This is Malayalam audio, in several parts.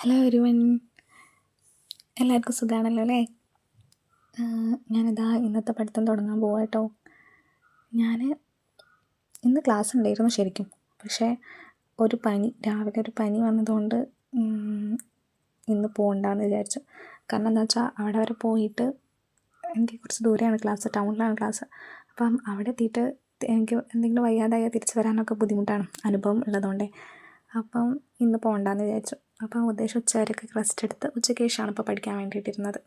ഹലോ എവരിവൺ, എല്ലാവർക്കും സുഖമാണല്ലോ അല്ലേ? ഞാനിതാ ഇന്നത്തെ പഠിത്തം തുടങ്ങാൻ പോവാം കേട്ടോ. ഞാൻ ഇന്ന് ക്ലാസ് ഉണ്ടായിരുന്നു ശരിക്കും, പക്ഷേ രാവിലെ ഒരു പനി വന്നതുകൊണ്ട് ഇന്ന് പോകണ്ടെന്ന് വിചാരിച്ചു. കാരണം എന്താ വെച്ചാൽ അവിടെ വരെ പോയിട്ട് എനിക്ക് കുറച്ച് ദൂരെയാണ് ക്ലാസ്, ടൗണിലാണ് ക്ലാസ്. അപ്പം അവിടെ എത്തിയിട്ട് എനിക്ക് എന്തെങ്കിലും വയ്യാതായാൽ തിരിച്ച് വരാനൊക്കെ ബുദ്ധിമുട്ടാണ്, അനുഭവം ഉള്ളതുകൊണ്ടേ. അപ്പം ഇന്ന് പോകണ്ടെന്ന് വിചാരിച്ചു. അപ്പം ഉദ്ദേശം ഉച്ചവരെയൊക്കെ റെസ്റ്റ് എടുത്ത് ഉച്ചയ്ക്ക് ശേഷമാണ് ഇപ്പോൾ പഠിക്കാൻ വേണ്ടിയിട്ടിരുന്നത്.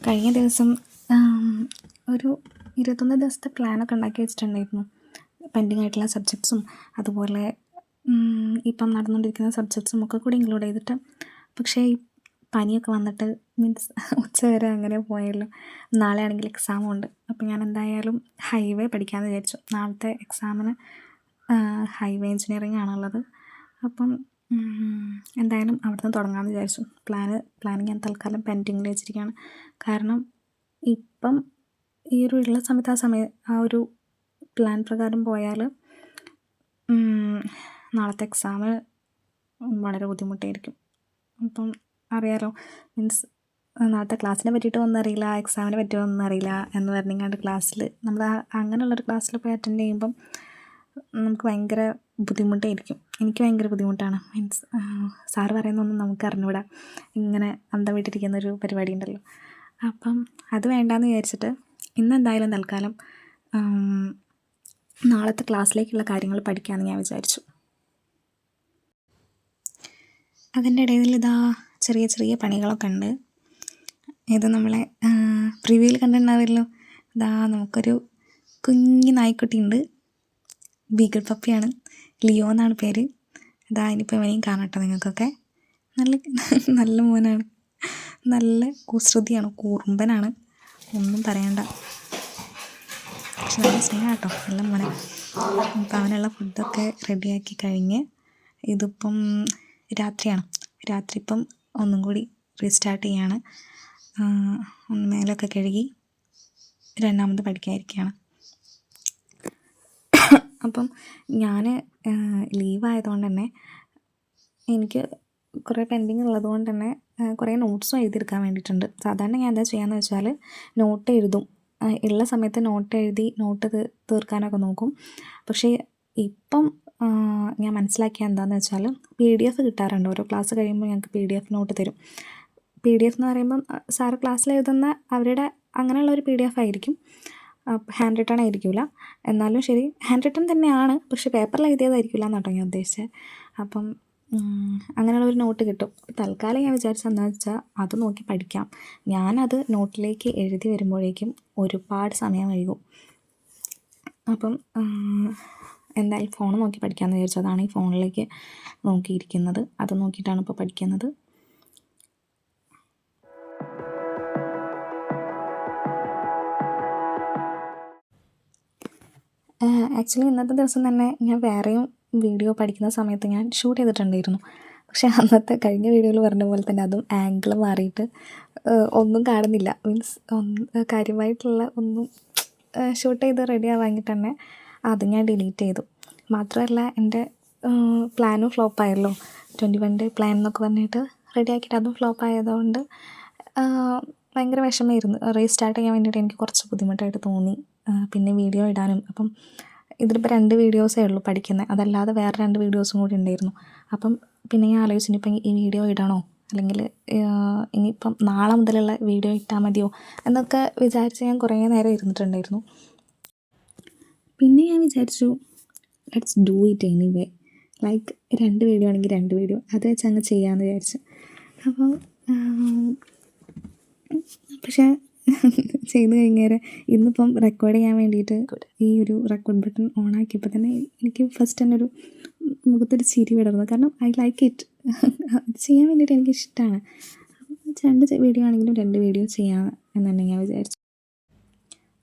കഴിഞ്ഞ ദിവസം ഒരു 21 ദിവസത്തെ പ്ലാനൊക്കെ ഉണ്ടാക്കി വെച്ചിട്ടുണ്ടായിരുന്നു. പെൻഡിങ് ആയിട്ടുള്ള സബ്ജക്ട്സും അതുപോലെ ഇപ്പം നടന്നുകൊണ്ടിരിക്കുന്ന സബ്ജക്ട്സും ഒക്കെ കൂടി ഇൻക്ലൂഡ് ചെയ്തിട്ട്. പക്ഷേ ഈ പനിയൊക്കെ വന്നിട്ട് ഉച്ചവരെ അങ്ങനെ പോയല്ലോ. നാളെ ആണെങ്കിൽ എക്സാമും ഉണ്ട്. അപ്പം ഞാൻ എന്തായാലും ഹൈവേ പഠിക്കാമെന്ന് വിചാരിച്ചു. നാളത്തെ എക്സാമിന് ഹൈവേ എഞ്ചിനീയറിംഗ് ആണുള്ളത്. അപ്പം എന്തായാലും അവിടുന്ന് തുടങ്ങാമെന്ന് വിചാരിച്ചു. പ്ലാനിങ് ഞാൻ തൽക്കാലം പെൻഡിങ്ങിൽ വെച്ചിരിക്കുകയാണ്. കാരണം ഇപ്പം ഈ ഒരു ഉള്ള സമയത്ത് ആ ഒരു പ്ലാൻ പ്രകാരം പോയാൽ നാളത്തെ എക്സാമിന് വളരെ ബുദ്ധിമുട്ടായിരിക്കും. അപ്പം അറിയാലോ, മീൻസ് നാളത്തെ ക്ലാസ്സിനെ പറ്റിയിട്ട് ഒന്നും അറിയില്ല, എക്സാമിനെ പറ്റിയൊന്നും അറിയില്ല എന്ന് പറഞ്ഞിങ്ങാണ്ട് ക്ലാസ്സിൽ നമ്മൾ അങ്ങനെയുള്ളൊരു ക്ലാസ്സിൽ പോയി അറ്റൻഡ് ചെയ്യുമ്പം നമുക്ക് ഭയങ്കര ബുദ്ധിമുട്ടായിരിക്കും. എനിക്ക് ഭയങ്കര ബുദ്ധിമുട്ടാണ്. മീൻസ് സാറ് പറയുന്നൊന്നും നമുക്ക് അറിഞ്ഞുകൂടാ. ഇങ്ങനെ അന്തം വിട്ടിരിക്കുന്നൊരു പരിപാടി ഉണ്ടല്ലോ. അപ്പം അത് വേണ്ടാന്ന് വിചാരിച്ചിട്ട് ഇന്നെന്തായാലും തൽക്കാലം നാളത്തെ ക്ലാസ്സിലേക്കുള്ള കാര്യങ്ങൾ പഠിക്കാമെന്ന് ഞാൻ വിചാരിച്ചു. അതിൻ്റെ ഇടയിൽ ഇതാ ചെറിയ ചെറിയ പണികളൊക്കെ ഉണ്ട്. ഇത് നമ്മളെ പ്രിവ്യൂവിൽ കണ്ടിട്ടുണ്ടാവുമല്ലോ. ഇതാ നമുക്കൊരു കുഞ്ഞു നായ്ക്കുട്ടി ഉണ്ട്. ബീഗിൾ പപ്പിയാണ്, ലിയോ എന്നാണ് പേര്. ഇതാ ഇനിയിപ്പോൾ ഇവനെയും കാണട്ടോ നിങ്ങൾക്കൊക്കെ. നല്ല മോനാണ്, നല്ല കുസൃതിയാണ്, കുറുമ്പനാണ്, ഒന്നും പറയണ്ട. പക്ഷെ നല്ല സ്നേഹം കേട്ടോ, നല്ല മോനെ. അപ്പം അവനുള്ള ഫുഡൊക്കെ റെഡിയാക്കി കഴിഞ്ഞ് ഇതിപ്പം രാത്രിയാണ്. രാത്രി ഇപ്പം ഒന്നും കൂടി റീസ്റ്റാർട്ട് ചെയ്യാണ്. മേലൊക്കെ കഴുകി രണ്ടാമത് പഠിക്കാതിരിക്കുകയാണ്. അപ്പം ഞാൻ ലീവായതുകൊണ്ട് തന്നെ എനിക്ക് കുറേ പെൻഡിങ് ഉള്ളത് കൊണ്ട് തന്നെ കുറേ നോട്ട്സും എഴുതിയെടുക്കാൻ വേണ്ടിയിട്ടുണ്ട്. സാധാരണ ഞാൻ എന്താ ചെയ്യാന്ന് വെച്ചാൽ നോട്ട് എഴുതും. ഉള്ള സമയത്ത് നോട്ട് തീർക്കാനൊക്കെ നോക്കും. പക്ഷേ ഇപ്പം ഞാൻ മനസ്സിലാക്കിയ എന്താണെന്ന് വെച്ചാൽ PDF കിട്ടാറുണ്ട്. ഓരോ ക്ലാസ് കഴിയുമ്പോൾ ഞങ്ങൾക്ക് PDF നോട്ട് തരും. PDF എന്ന് പറയുമ്പം സാറ് ക്ലാസ്സിൽ എഴുതുന്ന അവരുടെ അങ്ങനെയുള്ളൊരു PDF ആയിരിക്കും, ഹാൻഡ് റിട്ടൺ ആയിരിക്കില്ല. എന്നാലും ശരി, ഹാൻഡ് റിട്ടൺ തന്നെയാണ്, പക്ഷേ പേപ്പറിൽ എഴുതിയതായിരിക്കില്ല എന്നാട്ടോ ഞാൻ ഉദ്ദേശിച്ചത്. അപ്പം അങ്ങനെയുള്ളൊരു നോട്ട് കിട്ടും. തൽക്കാലം ഞാൻ വിചാരിച്ചത് എന്താണെന്ന് വെച്ചാൽ അത് നോക്കി പഠിക്കാം. ഞാനത് നോട്ടിലേക്ക് എഴുതി വരുമ്പോഴേക്കും ഒരുപാട് സമയം വൈകും. അപ്പം എന്തായാലും ഫോൺ നോക്കി പഠിക്കാമെന്ന് വിചാരിച്ചു. അതാണ് ഈ ഫോണിലേക്ക് നോക്കിയിരിക്കുന്നത്. അത് നോക്കിയിട്ടാണ് ഇപ്പോൾ പഠിക്കുന്നത്. ആക്ച്വലി ഇന്നത്തെ ദിവസം തന്നെ ഞാൻ വേറെയും വീഡിയോ പഠിക്കുന്ന സമയത്ത് ഞാൻ ഷൂട്ട് ചെയ്തിട്ടുണ്ടായിരുന്നു. പക്ഷേ അന്നത്തെ കഴിഞ്ഞ വീഡിയോയിൽ പറഞ്ഞ പോലെ തന്നെ അതും ആംഗിൾ മാറിയിട്ട് ഒന്നും കാണുന്നില്ല. മീൻസ് കാര്യമായിട്ടുള്ള ഒന്നും ഷൂട്ട് ചെയ്ത് റെഡി ആവാമെങ്കിൽ തന്നെ അത് ഞാൻ ഡിലീറ്റ് ചെയ്തു. മാത്രമല്ല എൻ്റെ പ്ലാനും ഫ്ലോപ്പായല്ലോ. 21 ഡേ പ്ലാൻ എന്നൊക്കെ പറഞ്ഞിട്ട് റെഡിയാക്കിയിട്ട് അതും ഫ്ലോപ്പായതുകൊണ്ട് ഭയങ്കര വിഷമമായിരുന്നു. റീസ്റ്റാർട്ട് ചെയ്യാൻ വേണ്ടിയിട്ട് എനിക്ക് കുറച്ച് ബുദ്ധിമുട്ടായിട്ട് തോന്നി. പിന്നെ വീഡിയോ ഇടാനും. അപ്പം ഇതിലിപ്പോൾ 2 വീഡിയോസേ ഉള്ളൂ പഠിക്കുന്നത്, അതല്ലാതെ വേറെ 2 വീഡിയോസും കൂടി ഉണ്ടായിരുന്നു. അപ്പം പിന്നെ ഞാൻ ആലോചിച്ചു ഇനിയിപ്പം ഈ വീഡിയോ ഇടണോ, അല്ലെങ്കിൽ ഇനിയിപ്പം നാളെ മുതലുള്ള വീഡിയോ ഇട്ടാൽ മതിയോ എന്നൊക്കെ വിചാരിച്ച് ഞാൻ കുറേ നേരം ഇരുന്നിട്ടുണ്ടായിരുന്നു. പിന്നെ ഞാൻ വിചാരിച്ചു let's do it anyway. Like 2 video ആണെങ്കിൽ 2 വീഡിയോ അത് വെച്ച് അങ്ങ് ചെയ്യാമെന്ന് വിചാരിച്ചു. അപ്പോൾ പക്ഷേ ചെയ്ത് കഴിഞ്ഞേരം ഇന്നിപ്പം റെക്കോർഡ് ചെയ്യാൻ വേണ്ടിയിട്ട് ഈ ഒരു റെക്കോർഡ് ബട്ടൺ ഓൺ ആക്കിയപ്പോൾ തന്നെ എനിക്ക് ഫസ്റ്റ് തന്നെ ഒരു മുഖത്തൊരു ചിരി വിടർന്നു. കാരണം ഐ ലൈക്ക് ഇറ്റ്. അത് ചെയ്യാൻ വേണ്ടിയിട്ട് എനിക്കിഷ്ടമാണ്. അപ്പം 2 വീഡിയോ ആണെങ്കിലും 2 വീഡിയോ ചെയ്യാം എന്ന് തന്നെ ഞാൻ വിചാരിച്ചു.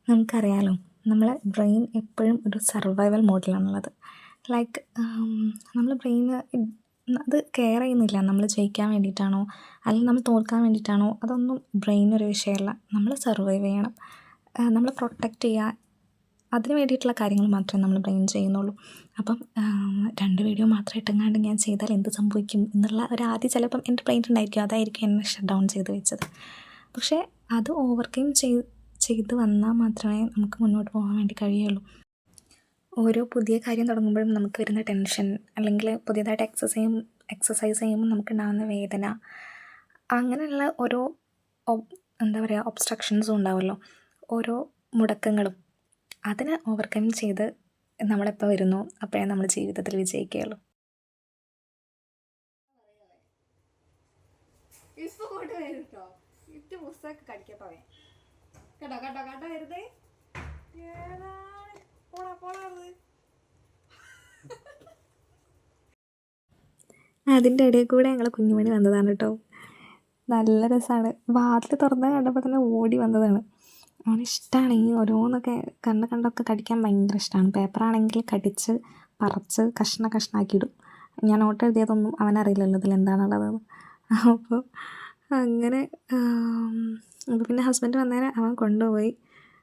നമുക്കറിയാലോ, നമ്മളെ ബ്രെയിൻ എപ്പോഴും ഒരു സർവൈവൽ മോഡിലാണുള്ളത്. ലൈക്ക് നമ്മളെ ബ്രെയിന് അത് കെയർ ചെയ്യുന്നില്ല നമ്മൾ ജയിക്കാൻ വേണ്ടിയിട്ടാണോ അല്ലെങ്കിൽ നമ്മൾ തോൽക്കാൻ വേണ്ടിയിട്ടാണോ, അതൊന്നും ബ്രെയിനൊരു വിഷയമല്ല. നമ്മൾ സർവൈവ് ചെയ്യണം, നമ്മൾ പ്രൊട്ടക്റ്റ് ചെയ്യുക അതിന് വേണ്ടിയിട്ടുള്ള കാര്യങ്ങൾ മാത്രമേ നമ്മൾ ബ്രെയിൻ ചെയ്യുന്നുള്ളൂ. അപ്പം 2 വീഡിയോ മാത്രം ഇട്ടെങ്ങാണ്ട് ഞാൻ ചെയ്താൽ എന്ത് സംഭവിക്കും എന്നുള്ള ആദ്യം ചിലപ്പം എൻ്റെ ബ്രെയിൻ ഉണ്ടായിരിക്കും, അതായിരിക്കും എന്നെ ഷട്ട് ഡൗൺ ചെയ്ത് വെച്ചത്. പക്ഷേ അത് ഓവർകം ചെയ്ത് വന്നാൽ മാത്രമേ നമുക്ക് മുന്നോട്ട് പോകാൻ വേണ്ടി കഴിയുള്ളൂ. ഓരോ പുതിയ കാര്യം തുടങ്ങുമ്പോഴും നമുക്ക് വരുന്ന ടെൻഷൻ, അല്ലെങ്കിൽ പുതിയതായിട്ട് എക്സസൈസ് ചെയ്യുമ്പോൾ നമുക്കുണ്ടാകുന്ന വേദന, അങ്ങനെയുള്ള ഓരോ എന്താ പറയുക ഒബ്സ്ട്രക്ഷൻസും ഉണ്ടാവുമല്ലോ, ഓരോ മുടക്കങ്ങളും. അതിനെ ഓവർകം ചെയ്ത് നമ്മളെപ്പോൾ വരുന്നു അപ്പോഴേ നമ്മൾ ജീവിതത്തിൽ വിജയിക്കുകയുള്ളൂ. ഇപ്പോൾ കൊണ്ട് വരും കേട്ടോ, ഇട്ട് പുസ്തകമൊക്കെ കടിക്കാൻ പറയാം കേട്ടോ കേട്ടോ കേട്ടോ വരുതേ. അതിൻ്റെ ഇടയിൽ കൂടെ ഞങ്ങൾ കുഞ്ഞുമണി വന്നതാണ് കേട്ടോ. നല്ല രസമാണ്. വാതിൽ തുറന്ന് കണ്ടപ്പോൾ തന്നെ ഓടി വന്നതാണ്. അവനിഷ്ടമാണ് ഈ ഓരോന്നൊക്കെ കണ്ടൊക്കെ കടിക്കാൻ ഭയങ്കര ഇഷ്ടമാണ്. പേപ്പറാണെങ്കിൽ കടിച്ച് പറിച്ച് കഷ്ണാക്കിയിടും. ഞാൻ നോട്ട് എഴുതിയതൊന്നും അവനറിയില്ലല്ലോ ഇതിൽ എന്താണുള്ളതെന്ന്. അപ്പോൾ അങ്ങനെ അപ്പോൾ പിന്നെ ഹസ്ബൻഡ് വന്നേരം അവൻ കൊണ്ടുപോയി.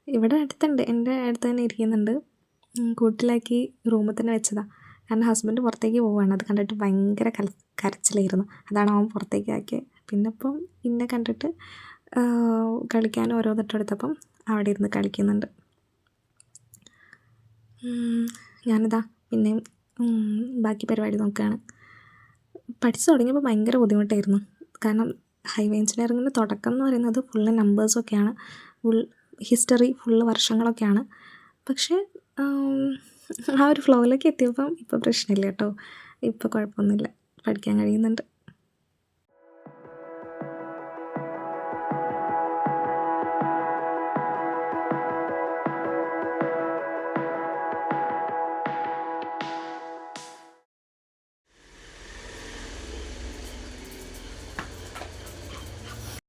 ഇവിടെ അടുത്തുണ്ട്, എൻ്റെ അടുത്ത് തന്നെ ഇരിക്കുന്നുണ്ട്. കൂട്ടിലാക്കി റൂമിൽ തന്നെ വെച്ചതാണ്. കാരണം ഹസ്ബൻഡ് പുറത്തേക്ക് പോവുകയാണ്. അത് കണ്ടിട്ട് ഭയങ്കര കരച്ചിലായിരുന്നു. അതാണ് അവൻ പുറത്തേക്ക് ആക്കിയത്. പിന്നെ ഇപ്പം എന്നെ കണ്ടിട്ട് കളിക്കാൻ ഓരോന്നിട്ടെടുത്തപ്പം അവിടെ ഇരുന്ന് കളിക്കുന്നുണ്ട്. ഞാനിതാ പിന്നെയും ബാക്കി പരിപാടി നോക്കുകയാണ്. പഠിച്ചു തുടങ്ങിയപ്പോൾ ഭയങ്കര ബുദ്ധിമുട്ടായിരുന്നു. കാരണം ഹൈവേ എഞ്ചിനീയറിങ്ങിൻ്റെ തുടക്കം എന്ന് പറയുന്നത് ഫുള്ള് നമ്പേഴ്സൊക്കെയാണ്, ഹിസ്റ്ററി ഫുള്ള് വർഷങ്ങളൊക്കെയാണ്. പക്ഷേ ആ ഒരു ഫ്ലോയിലേക്ക് എത്തിയപ്പം ഇപ്പോൾ പ്രശ്നമില്ല കേട്ടോ, ഇപ്പോൾ കുഴപ്പമൊന്നുമില്ല, പഠിക്കാൻ കഴിയുന്നുണ്ട്.